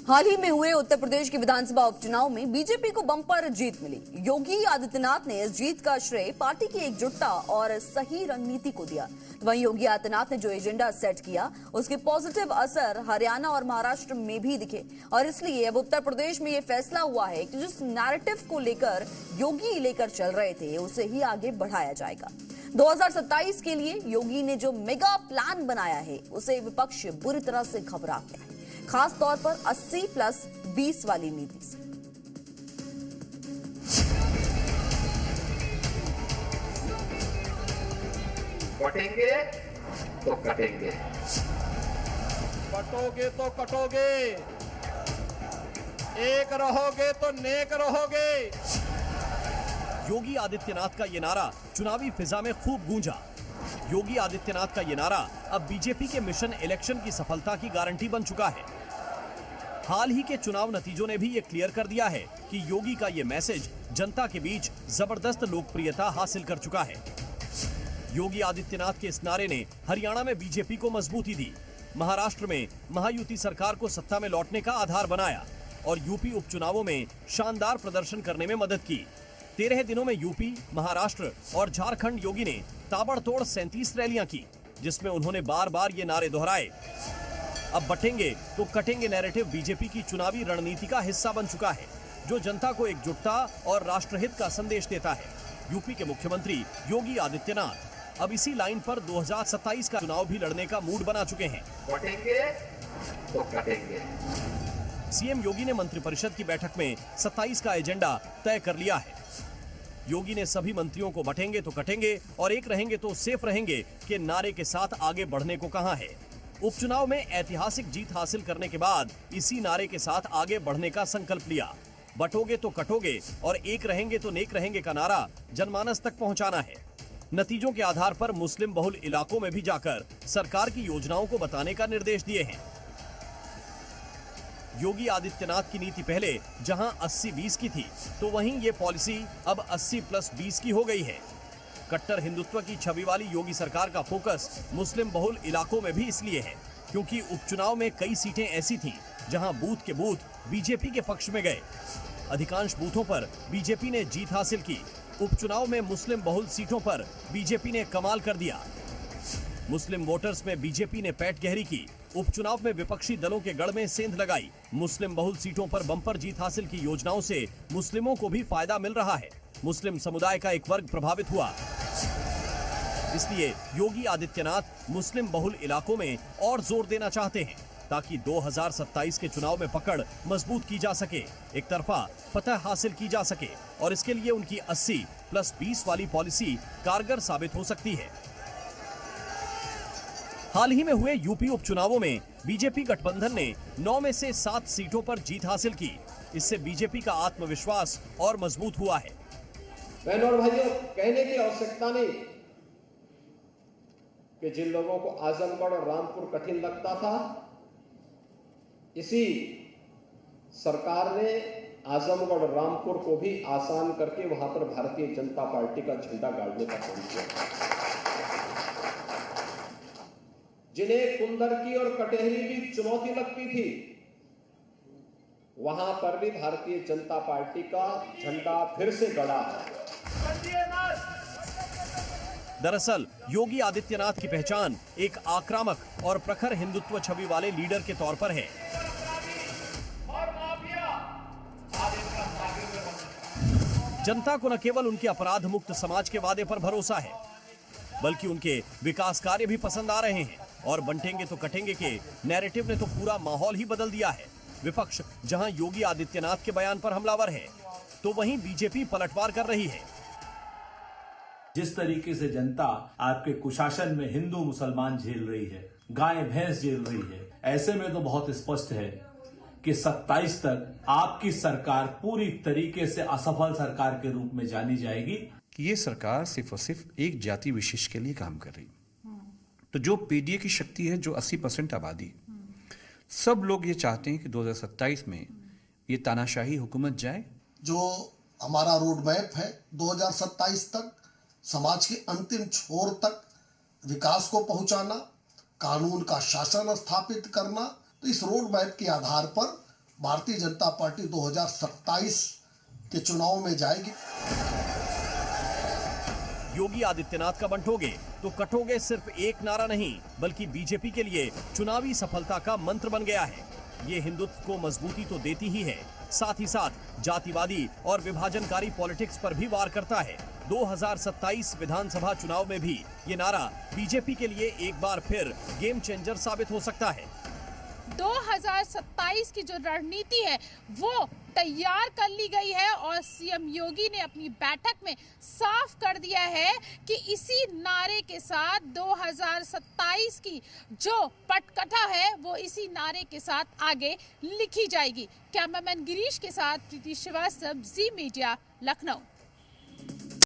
हाल ही में हुए उत्तर प्रदेश के विधानसभा उपचुनाव में बीजेपी को बम्पर जीत मिली। योगी आदित्यनाथ ने इस जीत का श्रेय पार्टी की एकजुटता और सही रणनीति को दिया। वहीं योगी आदित्यनाथ ने जो एजेंडा सेट किया उसके पॉजिटिव असर हरियाणा और महाराष्ट्र में भी दिखे और इसलिए अब उत्तर प्रदेश में ये फैसला हुआ है कि जिस नैरेटिव को लेकर योगी लेकर चल रहे थे उसे ही आगे बढ़ाया जाएगा। 2027 के लिए योगी ने जो मेगा प्लान बनाया है उसे विपक्ष बुरी तरह से घबरा गया है, खास तौर पर 80+20 वाली नीति से। बटेंगे तो कटेंगे, बटोगे तो कटोगे, एक रहोगे तो नेक रहोगे। योगी आदित्यनाथ का ये नारा चुनावी फिजा में खूब गूंजा। योगी आदित्यनाथ का ये नारा अब बीजेपी के मिशन इलेक्शन की सफलता की गारंटी बन चुका है। हाल ही के चुनाव नतीजों ने भी ये क्लियर कर दिया है कि योगी का ये मैसेज जनता के बीच जबरदस्त लोकप्रियता हासिल कर चुका है। योगी आदित्यनाथ के इस नारे ने हरियाणा में बीजेपी को मजबूती दी, महाराष्ट्र में महायुति सरकार को सत्ता में लौटने का आधार बनाया और यूपी उपचुनावों में शानदार प्रदर्शन करने में मदद की। 13 दिनों में यूपी, महाराष्ट्र और झारखंड योगी ने ताबड़तोड़ 37 रैलियां की, जिसमें उन्होंने बार बार ये नारे दोहराए। अब बटेंगे तो कटेंगे नैरेटिव बीजेपी की चुनावी रणनीति का हिस्सा बन चुका है, जो जनता को एकजुटता और राष्ट्रहित का संदेश देता है। यूपी के मुख्यमंत्री योगी आदित्यनाथ अब इसी लाइन पर 2027 का चुनाव भी लड़ने का मूड बना चुके हैं। बटेंगे तो कटेंगे। सीएम योगी ने मंत्रिपरिषद की बैठक में 27 का एजेंडा तय कर लिया है। योगी ने सभी मंत्रियों को बटेंगे तो कटेंगे और एक रहेंगे तो सेफ रहेंगे के नारे के साथ आगे बढ़ने को कहा है। उपचुनाव में ऐतिहासिक जीत हासिल करने के बाद इसी नारे के साथ आगे बढ़ने का संकल्प लिया। बटोगे तो कटोगे और एक रहेंगे तो नेक रहेंगे का नारा जनमानस तक पहुंचाना है। नतीजों के आधार पर मुस्लिम बहुल इलाकों में भी जाकर सरकार की योजनाओं को बताने का निर्देश दिए हैं। योगी आदित्यनाथ की नीति पहले जहां 80-20 की थी, तो वहीं ये पॉलिसी अब 80+20 की हो गई है। कट्टर हिंदुत्व की छवि वाली योगी सरकार का फोकस मुस्लिम बहुल इलाकों में भी इसलिए है क्योंकि उपचुनाव में कई सीटें ऐसी थीं जहां बूथ के बूथ बीजेपी के पक्ष में गए। अधिकांश बूथों पर बीजेपी ने जीत हासिल की। उपचुनाव में मुस्लिम बहुल सीटों पर बीजेपी ने कमाल कर दिया। मुस्लिम वोटर्स में बीजेपी ने पैठ गहरी की। उपचुनाव में विपक्षी दलों के गढ़ में सेंध लगाई। मुस्लिम बहुल सीटों पर बम्पर जीत हासिल की योजनाओं से मुस्लिमों को भी फायदा मिल रहा है। मुस्लिम समुदाय का एक वर्ग प्रभावित हुआ। इसलिए योगी आदित्यनाथ मुस्लिम बहुल इलाकों में और जोर देना चाहते हैं ताकि 2027 के चुनाव में पकड़ मजबूत की जा सके, एक तरफा फतह हासिल की जा सके और इसके लिए उनकी 80+20 वाली पॉलिसी कारगर साबित हो सकती है। हाल ही में हुए यूपी उपचुनावों में बीजेपी गठबंधन ने 9 में से 7 सीटों पर जीत हासिल की। इससे बीजेपी का आत्मविश्वास और मजबूत हुआ है। बहनों और भाइयों, कहने की आवश्यकता नहीं कि जिन लोगों को आजमगढ़ और रामपुर कठिन लगता था, इसी सरकार ने आजमगढ़ और रामपुर को भी आसान करके वहां पर भारतीय जनता पार्टी का झंडा गाड़ने का काम किया। जिन्हें कुंदरकी और कटेहरी भी चुनौती लगती थी, वहां पर भी भारतीय जनता पार्टी का झंडा फिर से गड़ा है। दरअसल योगी आदित्यनाथ की पहचान एक आक्रामक और प्रखर हिंदुत्व छवि वाले लीडर के तौर पर है। जनता को न केवल उनके अपराध मुक्त समाज के वादे पर भरोसा है, बल्कि उनके विकास कार्य भी पसंद आ रहे हैं और बंटेंगे तो कटेंगे के नैरेटिव ने तो पूरा माहौल ही बदल दिया है। विपक्ष जहां योगी आदित्यनाथ के बयान पर हमलावर है, तो वहीं बीजेपी पलटवार कर रही है। जिस तरीके से जनता आपके कुशासन में हिंदू मुसलमान झेल रही है, गाय भैंस झेल रही है, ऐसे में तो बहुत स्पष्ट है कि 27 तक आपकी सरकार पूरी तरीके से असफल सरकार के रूप में जानी जाएगी। कि ये सरकार सिर्फ और सिर्फ एक जाति विशेष के लिए काम कर रही। तो जो पीडीए की शक्ति है, जो 80% आबादी, सब लोग ये चाहते हैं कि 2027 में ये तानाशाही हुकूमत जाए। जो हमारा रोड मैप है 2027 तक समाज के अंतिम छोर तक विकास को पहुंचाना, कानून का शासन स्थापित करना, तो इस रोड मैप के आधार पर भारतीय जनता पार्टी 2027 के चुनाव में जाएगी। योगी आदित्यनाथ का बंटोगे तो कटोगे सिर्फ एक नारा नहीं, बल्कि बीजेपी के लिए चुनावी सफलता का मंत्र बन गया है। ये हिंदुत्व को मजबूती तो देती ही है, साथ ही साथ जातिवादी और विभाजनकारी पॉलिटिक्स पर भी वार करता है। 2027 विधानसभा चुनाव में भी ये नारा बीजेपी के लिए एक बार फिर गेम चेंजर साबित हो सकता है। 2027 की जो रणनीति है वो तैयार कर ली गई है और सीएम योगी ने अपनी बैठक में साफ कर दिया है कि इसी नारे के साथ 2027 की जो पटकथा है वो इसी नारे के साथ आगे लिखी जाएगी। कैमरामैन गिरीश के साथ प्रीति श्रीवास्तव, जी मीडिया, लखनऊ।